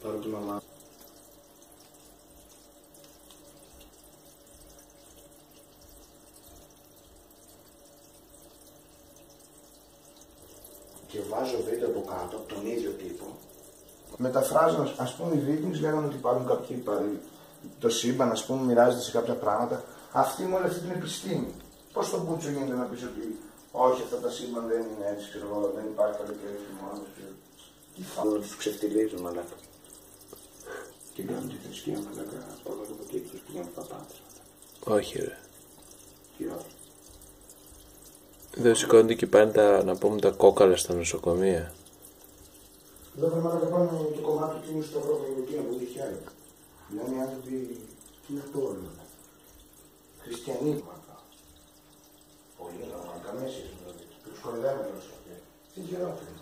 Τώρα τη μαμά. Και βάζω βίντεο από κάτω, από τον ίδιο τύπο. Μεταφράζω, ας πούμε, οι Vikings λέγανε ότι υπάρχουν κάποιοι το σύμπαν, ας πούμε, μοιράζεται σε κάποια πράγματα. Αυτή με όλη αυτή την επιστήμη. Πώς το Μπούτσο γίνεται να πεις ότι όχι, αυτά τα σύμπαν δεν είναι έτσι, ξέρω εγώ, δεν υπάρχει καλοκαίρι μόνο. Τι φάω, τους ξεφτιλίζουν, μαλάκα. Και κάνουν τη θρησκεία, μαλάκα, από εδώ και από εκεί, τους πηγαίνουν παπάτες. Όχι, ρε. Τι ώρα. Δεν σηκώνονται και πάνε να πούμε τα κόκαλα στα νοσοκομεία. Εδώ πρέπει να πάνε το κομμάτι του στο Ευρώπη που είχε χέρι. Λένε οι άνθρωποι, τι είναι αυτό όλο. Χριστιανοί μάθα. Πολύ να καμία σχέση με το. Τους κορυδεύουν όσο αυτοί. Τι χειρότερο.